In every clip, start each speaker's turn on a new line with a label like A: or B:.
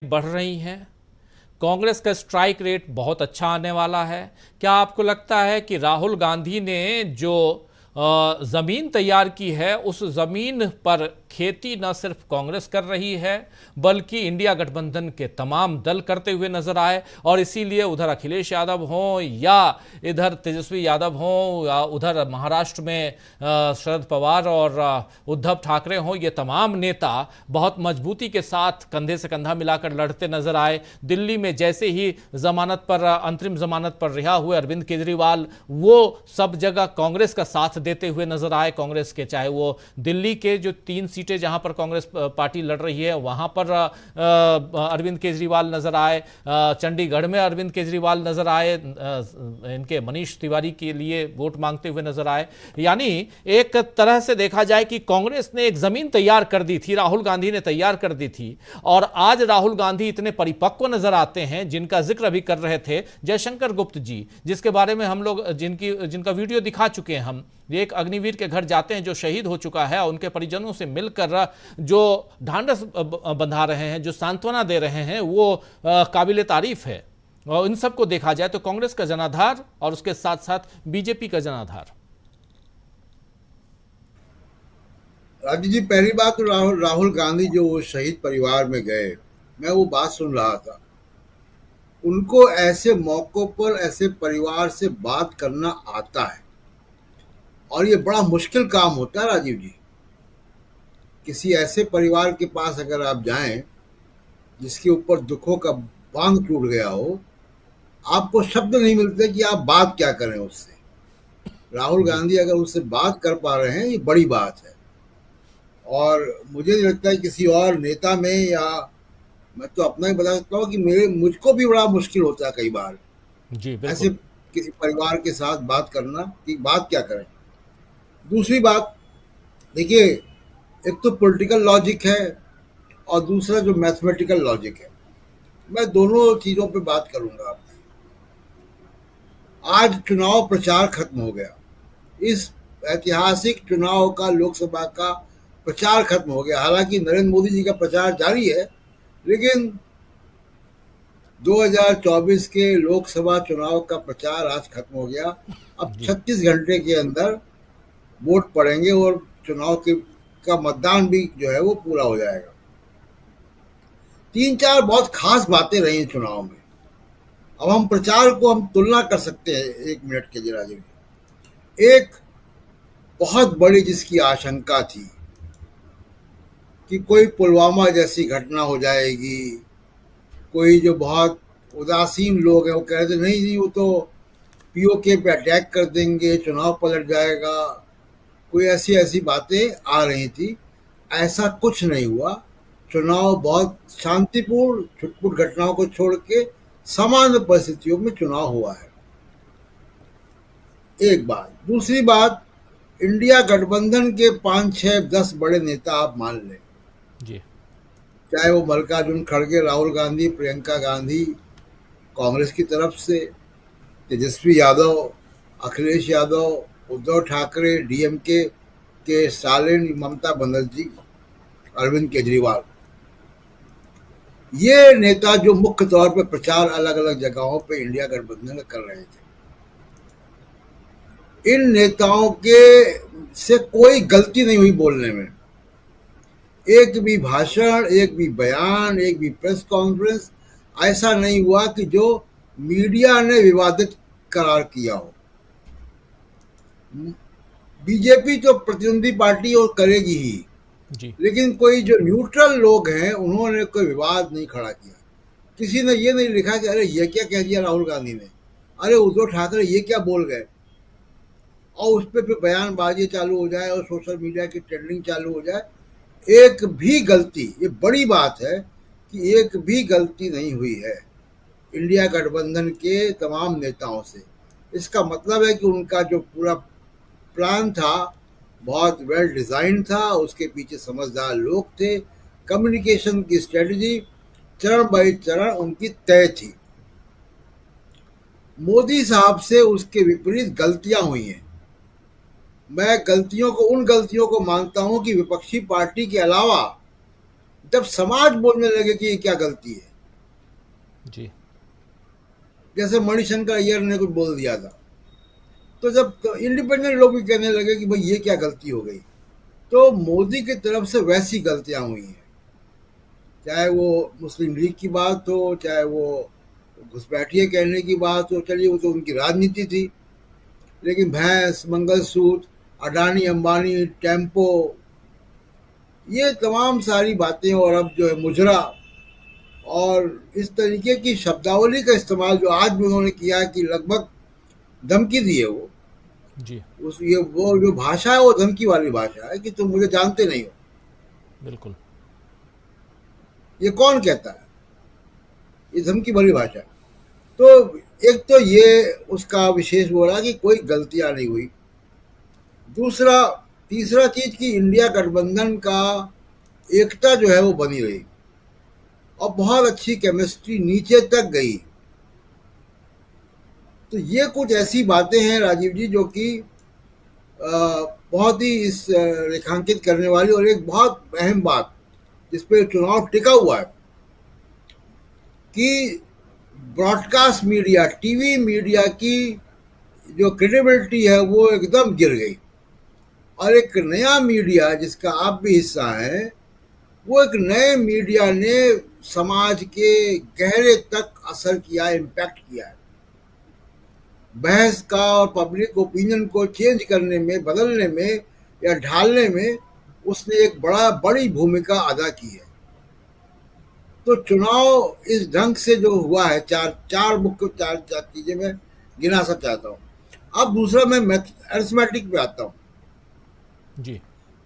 A: बढ़ रही हैं। कांग्रेस का स्ट्राइक रेट बहुत अच्छा आने वाला है। क्या आपको लगता है कि राहुल गांधी ने जो जमीन तैयार की है, उस जमीन पर खेती न सिर्फ कांग्रेस कर रही है बल्कि इंडिया गठबंधन के तमाम दल करते हुए नजर आए, और इसीलिए उधर अखिलेश यादव हों या इधर तेजस्वी यादव हों या उधर महाराष्ट्र में शरद पवार और उद्धव ठाकरे हों, ये तमाम नेता बहुत मजबूती के साथ कंधे से कंधा मिलाकर लड़ते नजर आए। दिल्ली में जैसे ही जमानत पर, अंतरिम जमानत पर रिहा हुए अरविंद केजरीवाल, वो सब जगह कांग्रेस का साथ देते हुए नजर आए। कांग्रेस के, चाहे वो दिल्ली के जो 3 सीटें जहां पर कांग्रेस पार्टी लड़ रही है वहां पर अरविंद केजरीवाल नजर आए, चंडीगढ़ में अरविंद केजरीवाल नजर आए, इनके मनीष तिवारी के लिए वोट मांगते हुए नजर आए। यानी एक तरह से देखा जाए कि कांग्रेस ने एक जमीन तैयार कर दी थी, राहुल गांधी ने तैयार कर दी थी, और आज राहुल गांधी इतने परिपक्व नजर आते हैं, जिनका जिक्र अभी कर रहे थे जयशंकर गुप्त जी, जिसके बारे में हम लोग जिनका वीडियो दिखा चुके हैं हम। ये एक अग्निवीर के घर जाते हैं जो शहीद हो चुका है, उनके परिजनों से मिलकर जो ढांढस बंधा रहे हैं, जो सांत्वना दे रहे हैं, वो काबिले तारीफ है। और इन सबको देखा जाए तो कांग्रेस का जनाधार और उसके साथ साथ बीजेपी का जनाधार।
B: राजू जी, पहली बात तो राहुल गांधी जो वो शहीद परिवार में गए, मैं वो बात सुन रहा था। उनको ऐसे मौकों पर ऐसे परिवार से बात करना आता है, और ये बड़ा मुश्किल काम होता है राजीव जी। किसी ऐसे परिवार के पास अगर आप जाएं जिसके ऊपर दुखों का बांध टूट गया हो, आपको शब्द नहीं मिलते कि आप बात क्या करें उससे। राहुल
A: जी
B: गांधी अगर उससे बात कर पा रहे हैं, ये बड़ी बात है। और मुझे नहीं लगता है किसी और नेता में, या मैं तो अपना ही बता सकता हूँ कि मुझको भी बड़ा मुश्किल होता है कई बार
A: जी
B: ऐसे
A: बिल्कुल।
B: किसी परिवार के साथ बात करना कि बात क्या करें। दूसरी बात, देखिए, एक तो पॉलिटिकल लॉजिक है और दूसरा जो मैथमेटिकल लॉजिक है। मैं दोनों चीज़ों पे बात करूंगा। आज चुनाव प्रचार खत्म हो गया। इस ऐतिहासिक चुनाव का, लोकसभा का प्रचार खत्म हो गया। हालांकि नरेंद्र मोदी जी का प्रचार जारी है, लेकिन 2024 के लोकसभा चुनाव का प्रचार आज खत्म हो गया। अब
A: जी
B: 36 घंटे के अंदर वोट पड़ेंगे और चुनाव के का मतदान भी जो है वो पूरा हो जाएगा। 3-4 बहुत खास बातें रही चुनाव में। अब हम प्रचार को हम तुलना कर सकते हैं 1 मिनट के लिए राजीव जी। एक बहुत बड़ी जिसकी आशंका थी कि कोई पुलवामा जैसी घटना हो जाएगी, कोई जो बहुत उदासीन लोग हैं वो कह रहे थे नहीं जी, वो तो पीओके पे अटैक कर देंगे, चुनाव पलट जाएगा, कोई ऐसी ऐसी बातें आ रही थी। ऐसा कुछ नहीं हुआ। चुनाव बहुत शांतिपूर्ण, छुटपुट घटनाओं को छोड़ के सामान्य परिस्थितियों में चुनाव हुआ है। एक बात। दूसरी बात, इंडिया गठबंधन के 5-6-10 बड़े नेता आप मान लें,
A: जी
B: चाहे वो मल्लिकार्जुन खड़गे, राहुल गांधी, प्रियंका गांधी कांग्रेस की तरफ से, तेजस्वी यादव, अखिलेश यादव, उद्धव ठाकरे डीएमके के स्टालिन, ममता बनर्जी, अरविंद केजरीवाल, ये नेता जो मुख्य तौर पर प्रचार अलग अलग जगहों पे इंडिया गठबंधन में कर रहे थे, इन नेताओं के से कोई गलती नहीं हुई बोलने में। एक भी भाषण, एक भी बयान, एक भी प्रेस कॉन्फ्रेंस ऐसा नहीं हुआ कि जो मीडिया ने विवादित करार किया हो। बीजेपी तो प्रतिद्वंदी पार्टी और करेगी ही,
A: जी
B: लेकिन कोई जो न्यूट्रल लोग हैं उन्होंने कोई विवाद नहीं खड़ा किया। किसी ने ये नहीं लिखा कि अरे ये क्या कह दिया राहुल गांधी ने, अरे उद्धव ठाकरे ये क्या बोल गए, और उस पर फिर बयानबाजी चालू हो जाए और सोशल मीडिया की ट्रेंडिंग चालू हो जाए। एक भी गलती, ये बड़ी बात है कि एक भी गलती नहीं हुई है इंडिया गठबंधन के तमाम नेताओं से। इसका मतलब है कि उनका जो पूरा प्लान था बहुत वेल डिजाइन था, उसके पीछे समझदार लोग थे, कम्युनिकेशन की स्ट्रेटजी चरण बाई चरण उनकी तय थी। मोदी साहब से उसके विपरीत गलतियां हुई हैं। मैं उन गलतियों को मानता हूं कि विपक्षी पार्टी के अलावा जब समाज बोलने लगे कि ये क्या गलती है,
A: जी।
B: जैसे मणिशंकर अय्यर ने कुछ बोल दिया था, तो जब इंडिपेंडेंट लोग भी कहने लगे कि भाई ये क्या गलती हो गई, तो मोदी की तरफ से वैसी गलतियां हुई हैं, चाहे वो मुस्लिम लीग की बात हो, चाहे वो घुसपैठिए कहने की बात हो, चलिए वो तो उनकी राजनीति थी, लेकिन भैंस, मंगलसूत्र, अडानी अंबानी, टेम्पो, ये तमाम सारी बातें, और अब जो है मुजरा, और इस तरीके की शब्दावली का इस्तेमाल जो आज भी उन्होंने किया कि लगभग धमकी दी है वो,
A: जी।
B: उस ये वो जो भाषा है वो धमकी वाली भाषा है कि तुम मुझे जानते नहीं हो।
A: बिल्कुल।
B: ये कौन कहता है? ये धमकी भरी भाषा। तो एक तो ये उसका विशेष वो रहा कि कोई गलतियां नहीं हुई। दूसरा, तीसरा चीज कि इंडिया गठबंधन का एकता जो है वो बनी रही, और बहुत अच्छी केमिस्ट्री नीचे तक गई। तो ये कुछ ऐसी बातें हैं राजीव जी जो कि बहुत ही इस रेखांकित करने वाली, और एक बहुत अहम बात जिस पे चुनाव टिका हुआ है कि ब्रॉडकास्ट मीडिया, टीवी मीडिया की जो क्रेडिबिलिटी है वो एकदम गिर गई, और एक नया मीडिया जिसका आप भी हिस्सा हैं, वो एक नए मीडिया ने समाज के गहरे तक असर किया, इम्पैक्ट किया है। बहस का और पब्लिक ओपिनियन को चेंज करने में, बदलने में या ढालने में उसने एक बड़ी भूमिका अदा की है। तो चुनाव इस ढंग से जो हुआ है, चार मुख्य चार चीजें मैं गिना सा चाहता हूँ। अब दूसरा मैं अरिथमेटिक पे आता हूँ।
A: जी।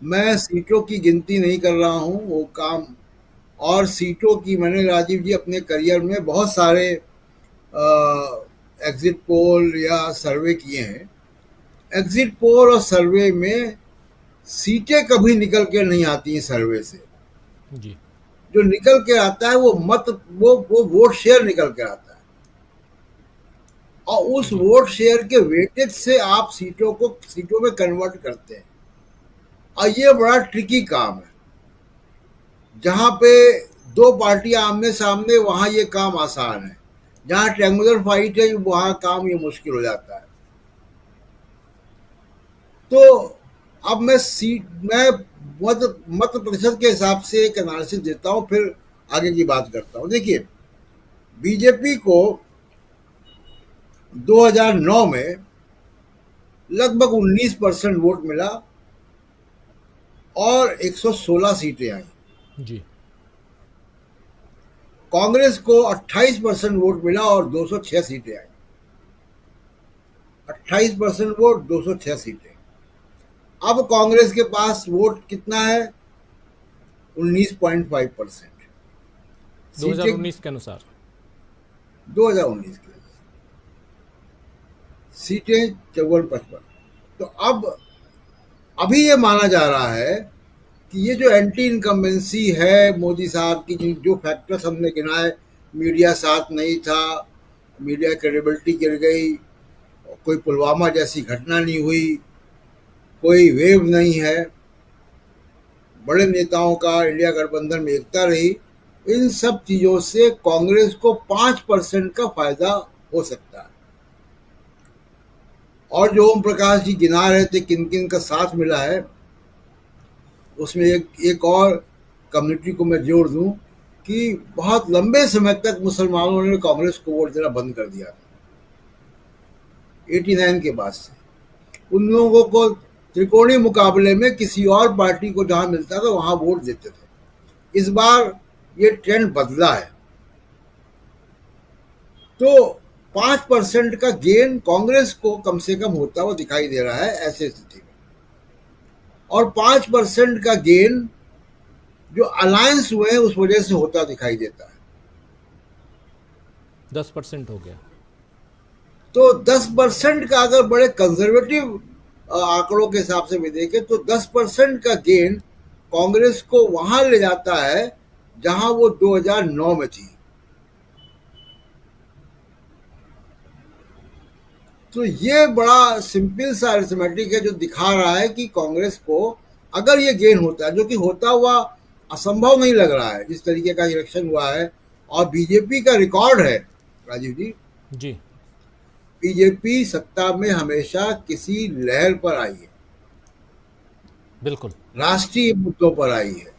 B: मैं सीटों की गिनती नहीं कर रहा हूँ, वो काम, और सीटों की मैंने राजीव जी अपने करियर में बहुत सारे एग्जिट पोल या सर्वे किए हैं। एग्जिट पोल और सर्वे में सीटें कभी निकल के नहीं आती हैं सर्वे से।
A: जी।
B: जो निकल के आता है वो वो वोट शेयर निकल के आता है, और उस
A: जी।
B: वोट शेयर के वेटेज से आप सीटों में कन्वर्ट करते हैं। और ये बड़ा ट्रिकी काम है। जहां पे दो पार्टियां आमने सामने, वहां ये काम आसान है। जहां ट्रायंगुलर फाइट है, वहां काम ये मुश्किल हो जाता है। तो अब मैं मत प्रतिशत के हिसाब से एक एनालिसिस देता हूं, फिर आगे की बात करता हूं। देखिए, बीजेपी को 2009 में लगभग 19% वोट मिला और 116 सीटें आई।
A: जी।
B: कांग्रेस को 28% वोट मिला और 206 सीटें आई। 28% वोट, 206 सीटें। अब कांग्रेस के पास वोट कितना है? 19.5%। सीटें
A: 2019 के अनुसार।
B: 2019 के सीटें 54-55। तो अब अभी ये माना जा रहा है कि ये जो एंटी इनकम्बेंसी है मोदी साहब की, जो फैक्टर्स हमने गिनाए, मीडिया साथ नहीं था, मीडिया क्रेडिबिलिटी गिर गई, कोई पुलवामा जैसी घटना नहीं हुई, कोई वेव नहीं है, बड़े नेताओं का इंडिया गठबंधन में एकता रही, इन सब चीजों से कांग्रेस को 5% का फायदा हो सकता है। और जो ओम प्रकाश जी गिना रहे थे किन किन का साथ मिला है, उसमें एक और कम्युनिटी को मैं जोड़ दूं कि बहुत लंबे समय तक मुसलमानों ने कांग्रेस को वोट देना बंद कर दिया था। 89 के बाद से उन लोगों को त्रिकोणीय मुकाबले में किसी और पार्टी को जहां मिलता था वहां वोट देते थे। इस बार ये ट्रेंड बदला है। तो 5% का गेन कांग्रेस को कम से कम होता हुआ दिखाई दे रहा है ऐसे स्थिति में, और 5% का गेन जो अलायंस हुए हैं उस वजह से होता दिखाई देता है।
A: 10% हो गया।
B: तो 10% का अगर बड़े कंजर्वेटिव आंकड़ों के हिसाब से भी देखें तो 10% का गेन कांग्रेस को वहां ले जाता है जहां वो 2009 में थी। तो ये बड़ा सिंपल सा अरिथमेटिक है जो दिखा रहा है कि कांग्रेस को अगर ये गेन होता है, जो कि होता हुआ असंभव नहीं लग रहा है, जिस तरीके का इलेक्शन हुआ है और बीजेपी का रिकॉर्ड है राजीव जी,
A: जी।
B: बीजेपी सत्ता में हमेशा किसी लहर पर आई है,
A: बिल्कुल।
B: राष्ट्रीय मुद्दों पर आई है।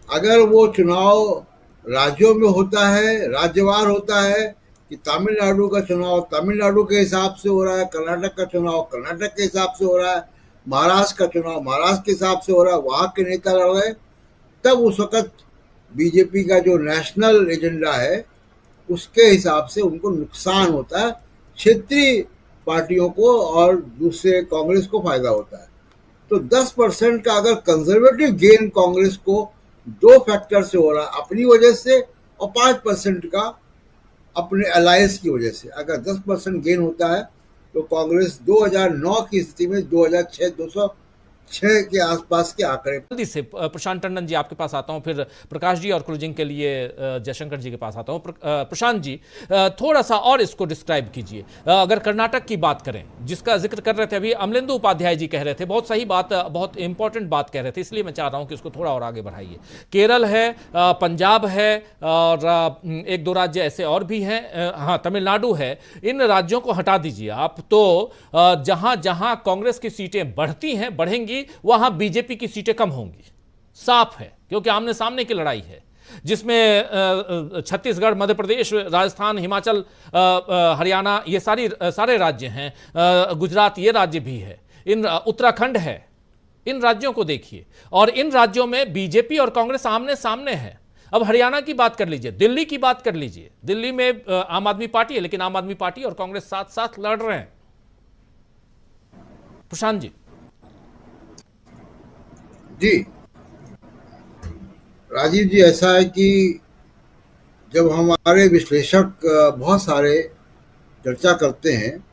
B: अगर वो चुनाव राज्यों में होता है, राज्यवार होता है, कि तमिलनाडु का चुनाव तमिलनाडु के हिसाब से हो रहा है, कर्नाटक का चुनाव कर्नाटक के हिसाब से हो रहा है, महाराष्ट्र का चुनाव महाराष्ट्र के हिसाब से हो रहा है, वहां के नेता लड़ रहे, तब उस वक्त बीजेपी का जो नेशनल एजेंडा है उसके हिसाब से उनको नुकसान होता है, क्षेत्रीय पार्टियों को और दूसरे कांग्रेस को फायदा होता है। तो 10% का अगर कंजर्वेटिव गेन कांग्रेस को दो फैक्टर से हो रहा है, अपनी वजह से, और 5% का अपने अलायंस की वजह से। अगर 10% गेन होता है तो कांग्रेस 2009 की स्थिति में 2006 206 के आसपास के आंकड़े।
A: जल्दी से प्रशांत टंडन जी आपके पास आता हूं, फिर प्रकाश जी और क्लोजिंग के लिए जयशंकर जी के पास आता हूं। प्रशांत जी, थोड़ा सा और इसको डिस्क्राइब कीजिए। अगर कर्नाटक की बात करें, जिसका जिक्र कर रहे थे अभी अमलेंदु उपाध्याय जी, कह रहे थे बहुत सही बात, बहुत इंपॉर्टेंट बात कह रहे थे, इसलिए मैं चाह रहा हूं कि उसको थोड़ा और आगे बढ़ाइए। केरल है, पंजाब है, और एक दो राज्य ऐसे और भी हैं, हाँ तमिलनाडु है। इन राज्यों को हटा दीजिए आप, तो जहां जहां कांग्रेस की सीटें बढ़ती हैं, बढ़ेंगी, वहां बीजेपी की सीटें कम होंगी, साफ है, क्योंकि आमने सामने की लड़ाई है, जिसमें छत्तीसगढ़, मध्य प्रदेश, राजस्थान, हिमाचल, हरियाणा, ये सारे राज्य हैं, गुजरात ये राज्य भी है, उत्तराखंड है। इन राज्यों को देखिए, और इन राज्यों में बीजेपी और कांग्रेस आमने सामने है। अब हरियाणा की बात कर लीजिए, दिल्ली की बात कर लीजिए, दिल्ली में आम आदमी पार्टी है, लेकिन आम आदमी पार्टी और कांग्रेस साथ साथ लड़ रहे हैं। प्रशांत जी।
B: जी राजीव जी, ऐसा है कि जब हमारे विश्लेषक बहुत सारे चर्चा करते हैं,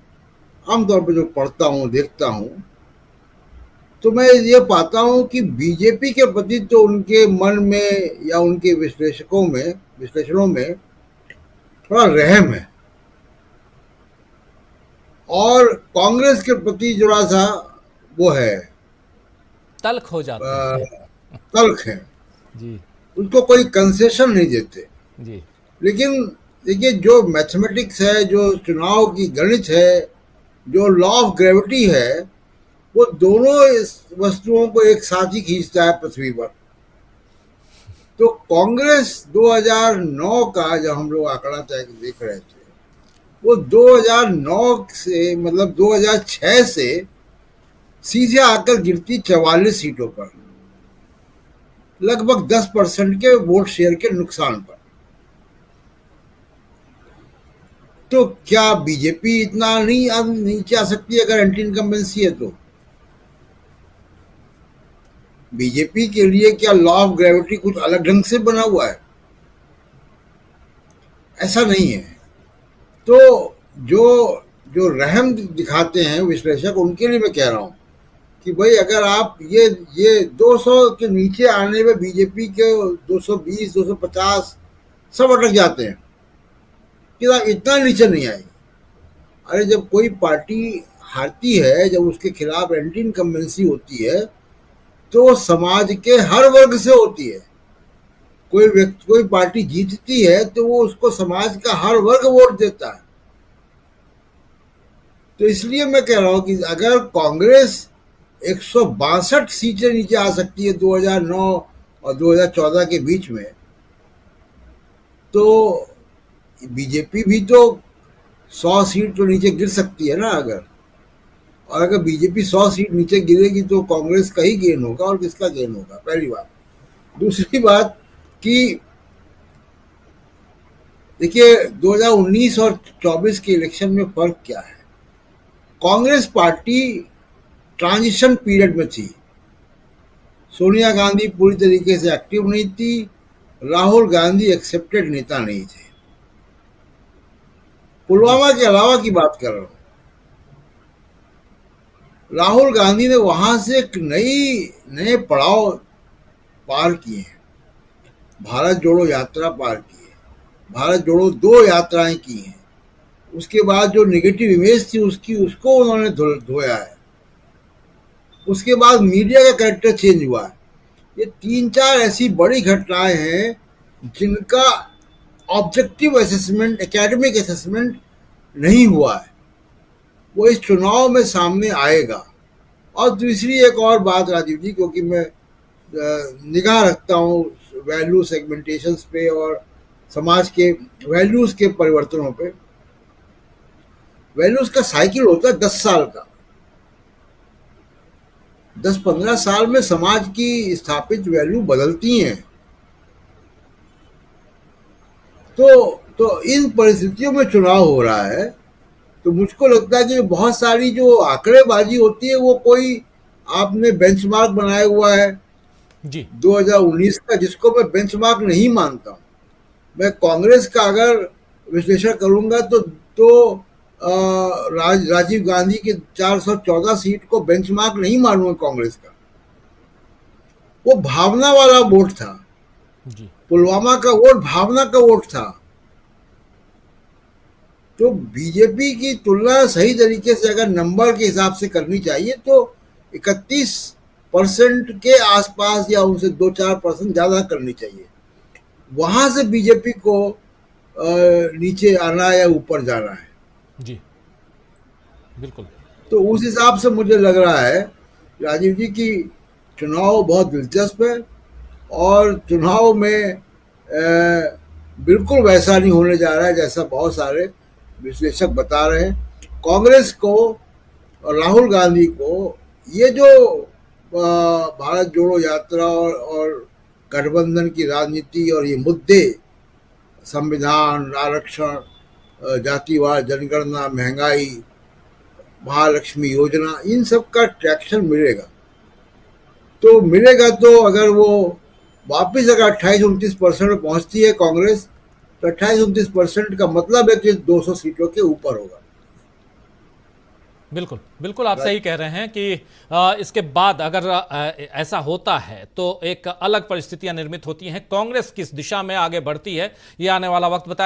B: आमतौर पर जो पढ़ता हूँ देखता हूँ, तो मैं ये पाता हूँ कि बीजेपी के प्रति तो उनके मन में या उनके विश्लेषणों में थोड़ा रहम है, और कांग्रेस के प्रति थोड़ा सा वो है,
A: तल्ख हो जाते हैं।
B: तल्ख है,
A: जी
B: उनको कोई कंसेशन नहीं देते।
A: जी।
B: लेकिन देखिए, जो मैथमेटिक्स है, जो चुनाव की गणित है, जो लॉ ऑफ ग्रेविटी है, वो दोनों इस वस्तुओं को एक साथ ही खींचता है पृथ्वी पर। तो कांग्रेस 2009 का जब हम लोग आंकड़ा तय देख रहे थे, वो 2009 से मतलब 2006 से सीधे आकर गिरती 44 सीटों पर, लगभग 10% के वोट शेयर के नुकसान पर। तो क्या बीजेपी इतना नहीं नीचे आ सकती अगर एंटी इनकम्बेंसी है? तो बीजेपी के लिए क्या लॉ ऑफ ग्रेविटी कुछ अलग ढंग से बना हुआ है? ऐसा नहीं है। तो जो जो रहम दिखाते हैं विश्लेषक, उनके लिए मैं कह रहा हूं कि भाई, अगर आप ये 200 के नीचे आने में बीजेपी के 220 250 सब अटक जाते हैं कि आप इतना नीचे नहीं आएगी। अरे, जब कोई पार्टी हारती है, जब उसके खिलाफ एंटी इनकम्बेंसी होती है, तो समाज के हर वर्ग से होती है। कोई पार्टी जीतती है तो वो उसको समाज का हर वर्ग वोट देता है। तो इसलिए मैं कह रहा हूं कि अगर कांग्रेस 162 सीटें नीचे आ सकती है 2009 और 2014 के बीच में, तो बीजेपी भी तो 100 सीट तो नीचे गिर सकती है ना। और अगर बीजेपी 100 सीट नीचे गिरेगी तो कांग्रेस का ही गेन होगा, और किसका गेन होगा? पहली बात। दूसरी बात कि देखिए, 2019 और 24 के इलेक्शन में फर्क क्या है? कांग्रेस पार्टी ट्रांजिशन पीरियड में थी। सोनिया गांधी पूरी तरीके से एक्टिव नहीं थी, राहुल गांधी एक्सेप्टेड नेता नहीं थे। पुलवामा के अलावा की बात कर रहा हूं। राहुल गांधी ने वहां से एक नए पड़ाव पार किए हैं। भारत जोड़ो यात्रा पार की है, भारत जोड़ो 2 यात्राएं की हैं। उसके बाद जो नेगेटिव इमेज थी उसको उन्होंने धोया है। उसके बाद मीडिया का कैरेक्टर चेंज हुआ है। ये 3-4 ऐसी बड़ी घटनाएं हैं जिनका ऑब्जेक्टिव असेसमेंट, एकेडमिक असेसमेंट नहीं हुआ है, वो इस चुनाव में सामने आएगा। और दूसरी एक और बात राजीव जी, क्योंकि मैं निगाह रखता हूँ वैल्यू सेगमेंटेशंस पे और समाज के वैल्यूज के परिवर्तनों पे। वैल्यूज का साइकिल होता है 10 साल का। 10-15 साल में समाज की स्थापित वैल्यू बदलती हैं। तो इन परिस्थितियों में चुनाव हो रहा है, तो मुझको लगता है कि बहुत सारी जो आंकड़ेबाजी होती है वो कोई आपने बेंचमार्क बनाया हुआ है
A: जी
B: 2019 का, जिसको मैं बेंचमार्क नहीं मानता हूँ। मैं कांग्रेस का अगर विश्लेषण करूंगा तो राजीव गांधी के 414 सीट को बेंचमार्क नहीं मानूंगा कांग्रेस का। वो भावना वाला वोट था,
A: जी
B: पुलवामा का वोट भावना का वोट था। तो बीजेपी की तुलना सही तरीके से अगर नंबर के हिसाब से करनी चाहिए तो 31% के आसपास या उनसे 2-4% ज़्यादा करनी चाहिए। वहां से बीजेपी को नीचे आना या ऊपर जाना है।
A: जी बिल्कुल।
B: तो उस हिसाब से मुझे लग रहा है राजीव जी की चुनाव बहुत दिलचस्प है, और चुनाव में बिल्कुल वैसा नहीं होने जा रहा है जैसा बहुत सारे विश्लेषक बता रहे हैं। कांग्रेस को और राहुल गांधी को ये जो भारत जोड़ो यात्रा और गठबंधन की राजनीति और ये मुद्दे, संविधान, आरक्षण, जातिवाद जनगणना, महंगाई, महालक्ष्मी योजना, इन सब का ट्रैक्शन मिलेगा। तो मिलेगा तो अगर वो वापिस अगर 28-29% में पहुंचती है कांग्रेस, तो 28-29% का मतलब है कि 200 सीटों के ऊपर होगा।
A: बिल्कुल बिल्कुल, आप सही कह रहे हैं कि इसके बाद अगर ऐसा होता है तो एक अलग परिस्थितियां निर्मित होती हैं। कांग्रेस किस दिशा में आगे बढ़ती है ये आने वाला वक्त बताएगा।